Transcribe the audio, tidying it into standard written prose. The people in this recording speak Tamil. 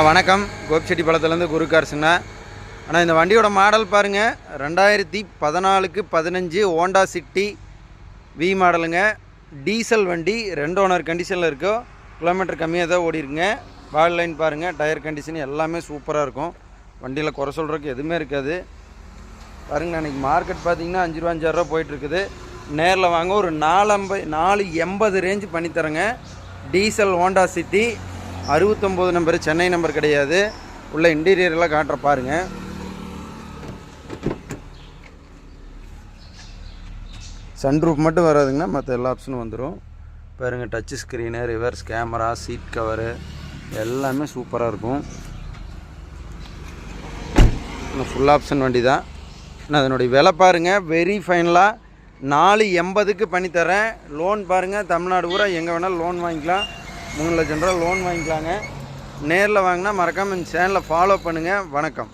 வணக்கம். கோபிச்செட்டிப்பாளையத்துலேருந்து குரு கார்ஸுங்கண்ணா. ஆனால் இந்த வண்டியோட மாடல் பாருங்கள், 2014க்கு 15 ஹோண்டா சிட்டி வி மாடலுங்க. டீசல் வண்டி, 2 ஓனர் கண்டிஷனில் இருக்கும். கிலோமீட்டர் கம்மியாக தான் ஓடி இருக்குங்க. பால் லைன் பாருங்கள், டயர் கண்டிஷன் எல்லாமே சூப்பராக இருக்கும். வண்டியில் குறை சொல்கிறதுக்கு எதுவுமே இருக்காது. பாருங்கண்ணா, இன்றைக்கி மார்க்கெட் பார்த்திங்கன்னா 5 ரூபா 5,000 ரூபா போயிட்டுருக்குது. நேரில் வாங்க ஒரு 480 ரேஞ்சு பண்ணித்தரேங்க. Diesel Honda City 69 number, Chennai number கிடையாது. உள்ள இன்டீரியரெலாம் காட்டுற பாருங்கள். சன்ரூஃப் மட்டும் வராதுங்கன்னா மற்ற எல்லா ஆப்ஷனும் வந்துடும். பாருங்கள், touch screen, reverse camera, seat cover எல்லாமே சூப்பராக இருக்கும். ஃபுல் ஆப்ஷன் வண்டி தான். ஆனால் அதனுடைய விலை பாருங்கள், வெரி ஃபைனலாக 480க்கு பண்ணித்தரேன். லோன் பாருங்கள், தமிழ்நாடு பூரா எங்கே வேணாலும் லோன் வாங்கிக்கலாம். 3 லட்சம் ரூபா லோன் வாங்கிக்கலாங்க. நேரில் வாங்கினா மறக்காமல் இந்த சேனலை ஃபாலோ பண்ணுங்கள். வணக்கம்.